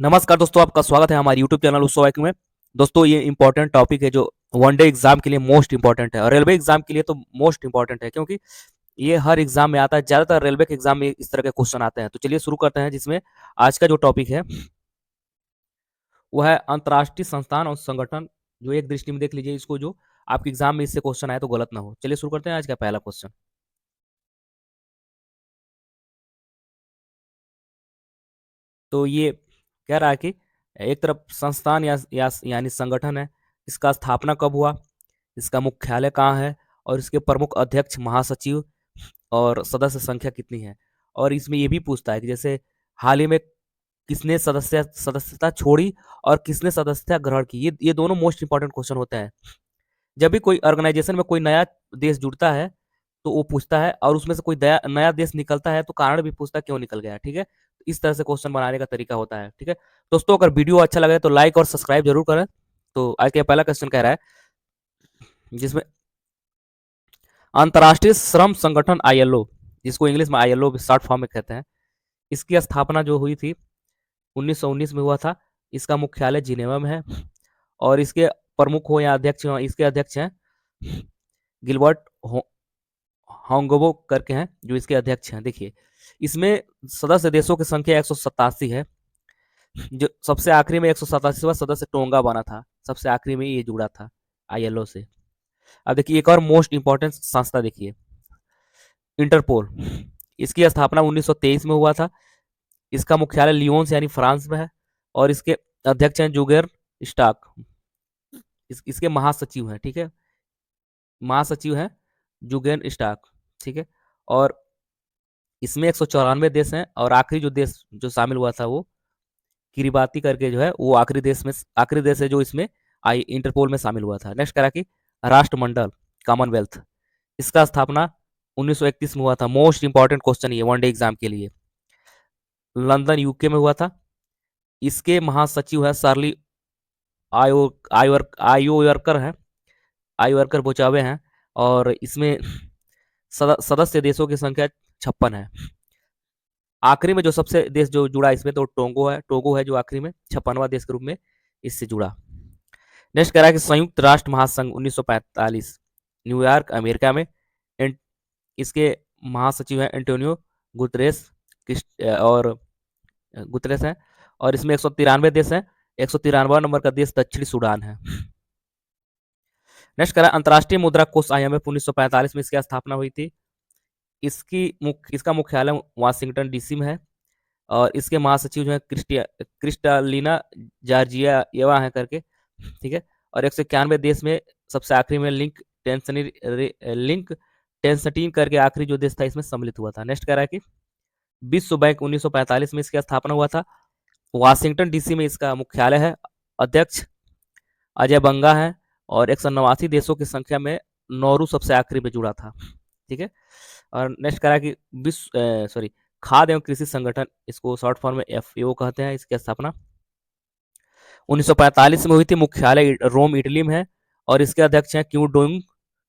नमस्कार दोस्तों, आपका स्वागत है हमारे यूट्यूब चैनल उत्सव IQ में। दोस्तों, ये इंपॉर्टेंट टॉपिक है जो वनडे एग्जाम के लिए मोस्ट इंपॉर्टेंट है और रेलवे एग्जाम के लिए तो मोस्ट इंपॉर्टेंट है, क्योंकि ये हर एग्जाम में आता है। ज़्यादातर रेलवे के एग्जाम में इस तरह के क्वेश्चन आते हैं। तो चलिए शुरू करते हैं, जिसमें आज का जो टॉपिक है वह है अंतर्राष्ट्रीय संस्थान और संगठन। जो एक दृष्टि में देख लीजिए इसको, जो आपके एग्जाम में इससे क्वेश्चन आए तो गलत ना हो। चलिए शुरू करते हैं आज का पहला क्वेश्चन। तो ये कह रहा है कि एक तरफ संस्थान यानी संगठन है, इसका स्थापना कब हुआ, इसका मुख्यालय कहाँ है और इसके प्रमुख अध्यक्ष, महासचिव और सदस्य संख्या कितनी है। और इसमें ये भी पूछता है कि जैसे हाल ही में किसने सदस्यता छोड़ी और किसने सदस्यता ग्रहण की। ये दोनों मोस्ट इंपॉर्टेंट क्वेश्चन होते हैं। जब भी कोई ऑर्गेनाइजेशन में कोई नया देश जुड़ता है तो वो पूछता है, और उसमें से कोई नया देश निकलता है तो कारण भी पूछता है क्यों निकल गया। ठीक है, तो इस तरह से क्वेश्चन बनाने का तरीका होता है। ठीक है दोस्तों, अगर वीडियो अच्छा लगे तो लाइक और सब्सक्राइब जरूर करें। तो आज का पहला क्वेश्चन कह रहा है, जिसमें अंतर्राष्ट्रीय श्रम संगठन ILO, जिसको इंग्लिश में ILO शॉर्ट फॉर्म में कहते हैं, इसकी स्थापना जो हुई थी 1919 में हुआ था। इसका मुख्यालय जिनेवा में है और इसके प्रमुख हो या अध्यक्ष हो, इसके अध्यक्ष हैं गिलबर्ट होंगबो करके हैं, जो इसके अध्यक्ष हैं। देखिए, इसमें सदस्य देशों की संख्या 187 है। जो सबसे आखिरी में 187वां सदस्य टोंगा बना था, सबसे आखिरी में ये जुड़ा था ILO से। अब देखिए एक और मोस्ट इंपॉर्टेंट संस्था, देखिए इंटरपोल। इसकी स्थापना 1923 में हुआ था। इसका मुख्यालय लियोन यानी फ्रांस में है और इसके अध्यक्ष हैं जुगेर स्टाक। इसके महासचिव हैं। ठीक है, महासचिव हैं जुगेन स्टाक। ठीक है, और इसमें 194 देश हैं और आखिरी जो देश जो शामिल हुआ था वो किरिबाती करके जो है, वो आखिरी देश है जो इसमें इंटरपोल में शामिल हुआ था। नेक्स्ट करा कि राष्ट्रमंडल कॉमनवेल्थ, इसका स्थापना 1931 में हुआ था। मोस्ट इंपॉर्टेंट क्वेश्चन ये वनडे एग्जाम के लिए। लंदन UK में हुआ था। इसके महासचिव है सार्ली आयोरकर हैं, आयोरकर बोचावे हैं। और इसमें सदस्य देशों की संख्या 56 है। आखिरी में जो सबसे देश जो जुड़ा इसमें तो टोगो है जो आखिरी में 56वां देश के रूप में इससे जुड़ा। नेक्स्ट कह रहा है कि संयुक्त राष्ट्र महासंघ 1945 न्यूयॉर्क अमेरिका में। इसके महासचिव हैं एंटोनियो गुतरेस और गुतरेस हैं। और इसमें 193 देश हैं। 193वां नंबर का देश दक्षिणी सूडान है। नेक्स्ट कह रहा है अंतर्राष्ट्रीय मुद्रा कोष IMF 1945 में इसकी स्थापना हुई थी। इसका मुख्यालय वाशिंगटन DC में है और इसके महासचिव जो है क्रिस्टालिना जॉर्जियावा है करके। ठीक है, और 191 देश में सबसे आखिरी में लिंक टेंसटीन करके आखिरी जो देश था इसमें सम्मिलित हुआ था। नेक्स्ट कह रहा है कि विश्व बैंक 1945 में इसकी स्थापना हुआ था। वाशिंगटन DC में इसका मुख्यालय है। अध्यक्ष अजय बंगा है और 189 देशों की संख्या में नौरू सबसे आखिरी में जुड़ा था। ठीक है, और नेक्स्ट करा कि खाद्य एवं कृषि संगठन, इसको शॉर्ट फॉर्म में FAO कहते हैं, इसकी स्थापना 1945 में हुई थी। मुख्यालय रोम इटली में है और इसके अध्यक्ष हैं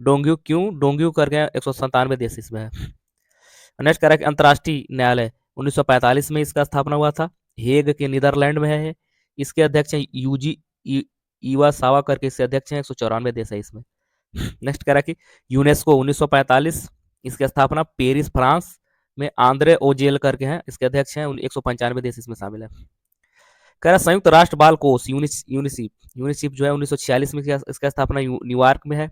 डोंग्यू करके 197 देश इसमें है। नेक्स्ट करा कि अंतर्राष्ट्रीय न्यायालय 1945 में इसका स्थापना हुआ था। हेग के नीदरलैंड में है। इसके अध्यक्ष हैं यूजी इवा सावा करके, इससे अध्यक्ष हैं 194 देश है इसमें। नेक्स्ट करा कि यूनेस्को 1945, इसकी स्थापना पेरिस फ्रांस में आंद्रे ओजेल करके हैं, इसके अध्यक्ष हैं 195 देश इसमें शामिल है। कह रहा संयुक्त राष्ट्र बाल कोष यूनिसिफ जो है 1946 में इसका स्थापना न्यूयॉर्क में है।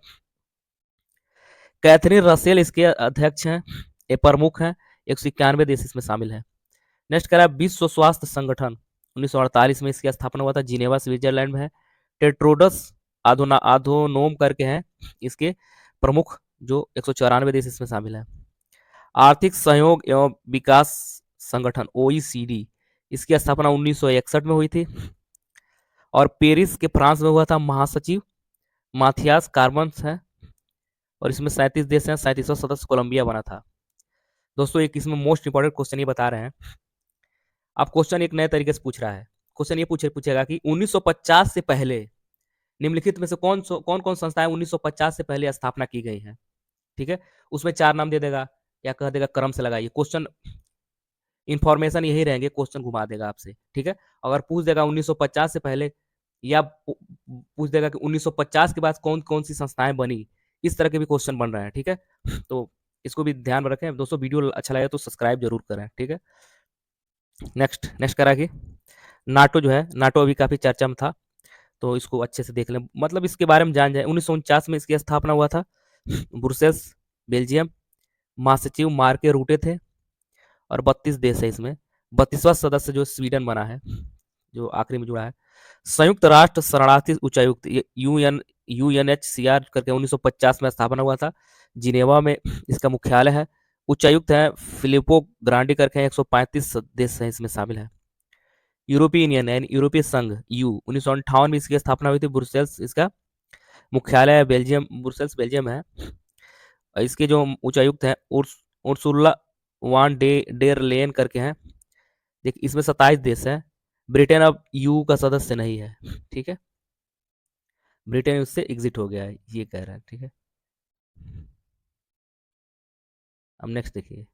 कैथरीन रसेल इसके अध्यक्ष हैं, ये प्रमुख हैं। 191 देश इसमें शामिल है। नेक्स्ट कह रहा विश्व स्वास्थ्य संगठन 1948 में इसकी स्थापना हुआ था, जिनेवा स्विट्जरलैंड में है। टेट्रोडस आधोनोम करके हैं इसके प्रमुख, जो 194 देश इसमें शामिल है। आर्थिक सहयोग एवं विकास संगठन OECD, इसकी स्थापना 1961 में हुई थी और पेरिस के फ्रांस में हुआ था। महासचिव माथियास कार्बन्स है और इसमें 37 देश हैं। 37वां सदस्य कोलंबिया बना था। दोस्तों, एक इसमें मोस्ट इंपॉर्टेंट क्वेश्चन ये बता रहे हैं। अब क्वेश्चन एक नए तरीके से पूछ रहा है। क्वेश्चन ये पूछेगा कि 1950 से पहले निम्नलिखित में से कौन कौन संस्थाएं 1950 से पहले स्थापना की गई हैं। ठीक है, उसमें 4 नाम दे देगा या कह देगा क्रम से लगाइए। क्वेश्चन इन्फॉर्मेशन यही रहेंगे, क्वेश्चन घुमा देगा आपसे, ठीक है। अगर पूछ देगा 1950 से पहले, या पूछ देगा कि 1950 के बाद कौन कौन सी संस्थाएं बनी, इस तरह के भी क्वेश्चन बन रहे हैं, ठीक है। तो इसको भी ध्यान में रखें दोस्तों। वीडियो अच्छा लगे तो सब्सक्राइब जरूर करें, ठीक है। नेक्स्ट नेक्स्ट करा कि नाटो जो है, नाटो अभी काफी चर्चा में था, तो इसको अच्छे से देख लें, मतलब इसके बारे में जान जाए। 1949 में इसकी स्थापना हुआ था। Brussels, Belgium. महासचिव मार्के रूटे थे, और 32 देश है इसमें। 32वां सदस्य जो स्वीडन बना है, जो आखिरी में जुड़ा है। संयुक्त राष्ट्र शरणार्थी उच्चायुक्त, यूएनएचसीआर करके 1950 में स्थापना हुआ था। जिनेवा में इसका मुख्यालय है। उच्चायुक्त है फिलिपो ग्रांडी करके 135 देश हैं इसमें शामिल है। यूरोपीय यूनियन यानी यूरोपीय संघ, यू, 1958 में इसकी स्थापना हुई थी। ब्रुसेल्स इसका मुख्यालय है, बेल्जियम, ब्रुसेल्स बेल्जियम है। इसके जो उच्चायुक्त हैं उर्सुला वान डेर लेन करके हैं। देखिए इसमें 27 देश है। ब्रिटेन अब यू का सदस्य नहीं है, ठीक है। ब्रिटेन उससे एग्जिट हो गया है, ये कह रहा है, ठीक है। अब नेक्स्ट देखिए।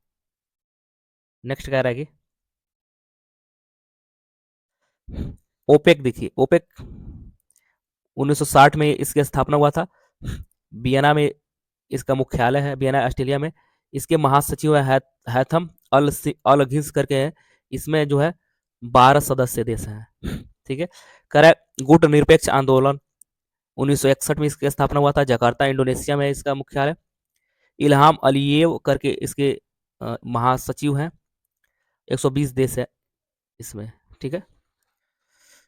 नेक्स्ट कह रहा है कि ओपेक, देखिए ओपेक 1960 में इसकी स्थापना हुआ था। वियना में इसका मुख्यालय है, वियना ऑस्ट्रेलिया में। इसके महासचिव है हैथम अल करके हैं। इसमें जो है 12 सदस्य देश हैं, ठीक है। करे गुट निरपेक्ष आंदोलन 1961 में इसकी स्थापना हुआ था। जकार्ता इंडोनेशिया में इसका मुख्यालय। इल्हाम अलीयेव करके इसके महासचिव हैं। 120 देश है इसमें, ठीक है।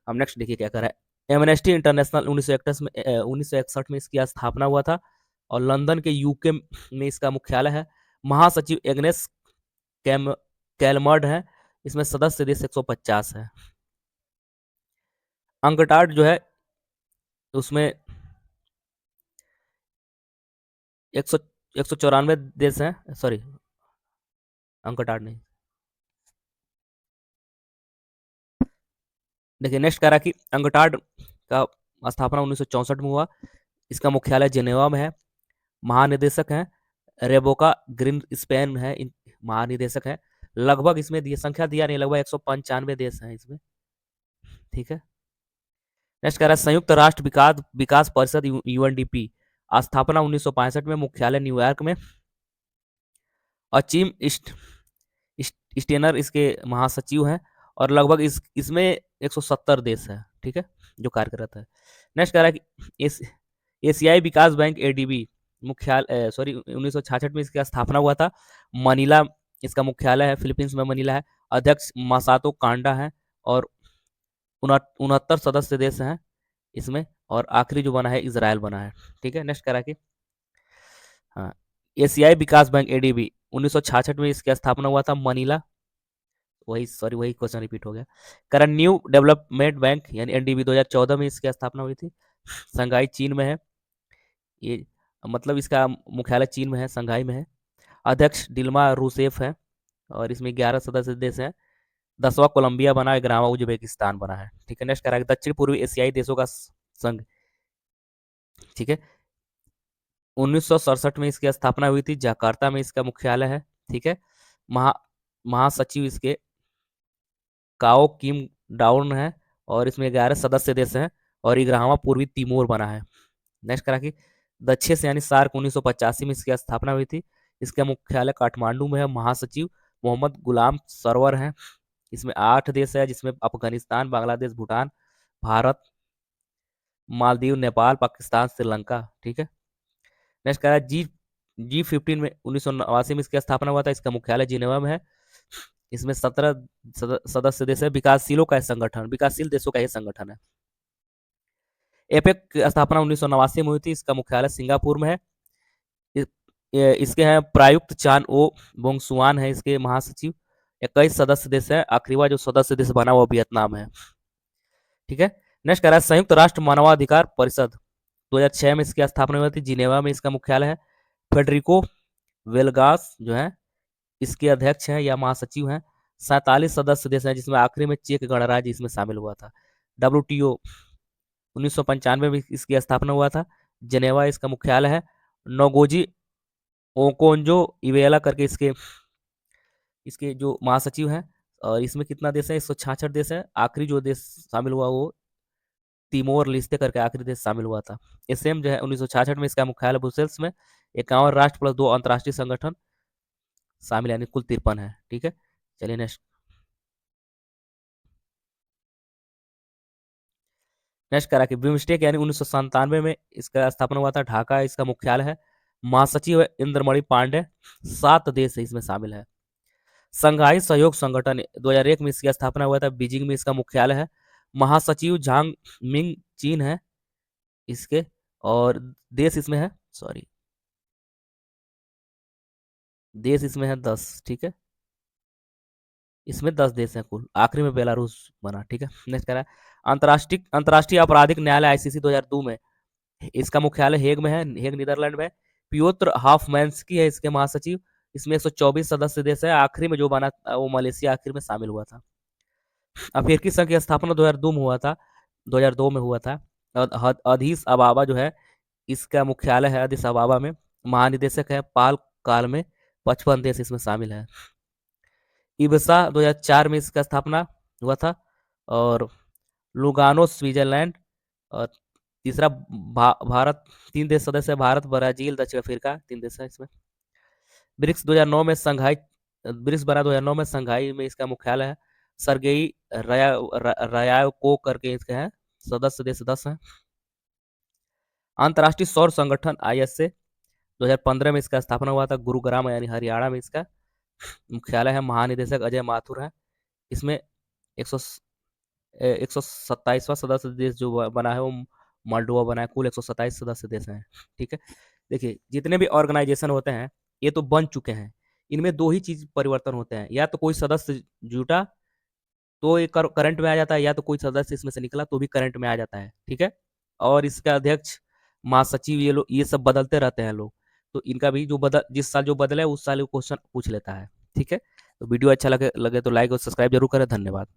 अब नेक्स्ट देखिए क्या कर रहा है। एमनेस्टी इंटरनेशनल 1961 में इसकी स्थापना हुआ था, और लंदन के यूके में इसका मुख्यालय है। महासचिव एग्नेस कैम कैलमर्ड है। इसमें सदस्य देश 150 है। अंकटाड जो है उसमें 194 देश हैं, सॉरी अंकटाड नहीं। देखिए नेक्स्ट कह रहा कि अंकटाड का स्थापना 1964 में हुआ। इसका मुख्यालय जेनेवा में है। महानिदेशक हैं रेबोका ग्रीन स्पेन है, महानिदेशक है। लगभग इसमें दिए संख्या दिया नहीं, लगभग 195 देश हैं इसमें, ठीक है। नेक्स्ट कह रहा है संयुक्त राष्ट्र विकास विकास परिषद यूएनडीपी, स्थापना 1965 में, मुख्यालय न्यूयॉर्क में। अचीम स्टेनर इसके महासचिव हैं, और लगभग इसमें 170 देश है, ठीक है, जो कार्य करता है। नेक्स्ट कह रहा है कि एशियाई विकास बैंक एडीबी, मुख्यालय सॉरी 1966 में इसकी स्थापना हुआ था। मनीला इसका मुख्यालय है, फिलीपींस में मनीला है। अध्यक्ष मसातो कांडा है, और 69 सदस्य देश हैं इसमें, और आखिरी जो बना है इसराइल बना है, ठीक है। नेक्स्ट करा कि हाँ, एशियाई विकास बैंक एडीबी 1966 में इसकी स्थापना हुआ था। मनीला, वही क्वेश्चन रिपीट हो गया। करण न्यू डेवलपमेंट बैंक यानी एनडीबी 2014 में इसकी स्थापना हुई थी। संघाई चीन में है, ये मतलब इसका मुख्यालय चीन में है, संघाई में है। अध्यक्ष दिल्मा रूसेफ है, और इसमें 11 सदस्य देश हैं। 10वां कोलंबिया बना, 11वां उज्बेकिस्तान बना है, ठीक है। नेक्स्ट करा दक्षिण पूर्वी एशियाई देशों का संघ, ठीक है। 1967 में इसकी स्थापना हुई थी। जकार्ता में इसका मुख्यालय है, ठीक है। महा महासचिव इसके काओ किम डाउन है, और इसमें 11 सदस्य देश हैं, और 11वां पूर्वी तिमोर बना है। नेक्स्ट करा कि दक्षिण से यानी सार्क 1985 में इसकी स्थापना हुई थी। इसका मुख्यालय काठमांडू में है। महासचिव मोहम्मद गुलाम सरवर हैं। इसमें 8 देश है, जिसमें अफगानिस्तान, बांग्लादेश, भूटान, भारत, मालदीव, नेपाल, पाकिस्तान, श्रीलंका, ठीक है। नेक्स्ट कह रहा है G15 में 1989 में इसकी स्थापना हुआ था। इसका मुख्यालय जिनेवा में है। इसमें 17 सदस्य देश है। विकासशीलों का संगठन, विकासशील देशों का यह संगठन है। एपेक की स्थापना 1989 में हुई थी। इसका मुख्यालय सिंगापुर में है। इसके हैं प्रायुक्त चान ओ बोंगसुआन है इसके महासचिव। 21 सदस्य देश है। आखिरी जो सदस्य देश बना वो वियतनाम है, ठीक है। नेक्स्ट कह रहा है संयुक्त राष्ट्र मानवाधिकार परिषद 2006 में इसकी स्थापना हुई थी। जिनेवा में इसका मुख्यालय है। फेडरिको वेलगास जो है इसके अध्यक्ष हैं या महासचिव हैं। 47 सदस्य देश हैं, जिसमें आखिरी में चेक गणराज्य इसमें शामिल हुआ था। WTO 1995 में इसकी स्थापना हुआ था। जेनेवा इसका मुख्यालय है। नोगोजी ओकोंजो इवेला करके इसके इसके जो महासचिव हैं। और इसमें कितना देश है, 166 देश है। आखिरी जो देश शामिल हुआ वो तिमोर लिस्ते करके आखिरी देश शामिल हुआ था। एसएम जो है 1966 में इसका मुख्यालय ब्रुसेल्स में। 51 राष्ट्र प्लस 2 अंतर्राष्ट्रीय संगठन शामिल, यानी कुल 53 है। ठीक है, चलिए नेक्स्ट। नेक्स्ट करा कि बिम्स्टेक यानी 1997 में इसका स्थापना हुआ था। ढाका इसका मुख्यालय है। महासचिव है इंद्रमणि पांडे। 7 देश है इसमें शामिल है। संघाई सहयोग संगठन 2001 में इसकी स्थापना हुआ था। बीजिंग में इसका मुख्यालय है। महासचिव झांग मिंग चीन है इसके। और देश इसमें है, सॉरी, देश इसमें है 10। ठीक है, इसमें 10 देश हैं कुल। आखिरी में बेलारूस बना। ठीक है, नेक्स्ट कह रहा है अंतर्राष्ट्रीय अंतर्राष्ट्रीय आपराधिक न्यायालय आईसीसी 2002 में इसका मुख्यालय हेग में है। हेग नीदरलैंड में। पियोत्र हाफमैन्स्की है इसके महासचिव। इसमें 124 सदस्य देश है। आखिरी में जो बना वो मलेशिया आखिर में शामिल हुआ था। अफ्रीकी संघ की स्थापना 2002 में हुआ था। 2002 में हुआ था। अदीस अबाबा जो है इसका मुख्यालय है अदीस अबाबा में। महानिदेशक है पाल काल में। 55 देश इसमें शामिल है। इब्सा 2004 में इसका स्थापना हुआ था। और लुगानो स्विट्जरलैंड। और तीसरा भारत। 3 देश सदस्य है, भारत, ब्राजील, दक्षिण अफ्रीका, 3 देश है इसमें। ब्रिक्स 2009 में संघाई, ब्रिक्स बना 2009 में। संघाई में इसका मुख्यालय है। सरगेई रयाको करके इसके हैं। सदस्य देश 10 हैं। अंतर्राष्ट्रीय सौर संगठन आईएसए 2015 में इसका स्थापना हुआ था। गुरुग्राम यानी हरियाणा में इसका मुख्यालय है। महानिदेशक अजय माथुर है इसमें। 100 127वां सदस्य देश जो बना है वो मोल्डोवा बना है। कुल 127 सदस्य देश हैं। ठीक है, देखिए जितने भी ऑर्गेनाइजेशन होते हैं ये तो बन चुके हैं। इनमें दो ही चीज परिवर्तन होते हैं, या तो कोई सदस्य जुटा तो ये करंट में आ जाता है, या तो कोई सदस्य इसमें से निकला तो भी करंट में आ जाता है। ठीक है, और इसका अध्यक्ष, महासचिव, ये लोग ये सब बदलते रहते हैं लोग। तो इनका भी जो बदल जिस साल जो बदले उस साल क्वेश्चन पूछ लेता है। ठीक है, तो वीडियो अच्छा लगे तो लाइक और सब्सक्राइब जरूर करें। धन्यवाद।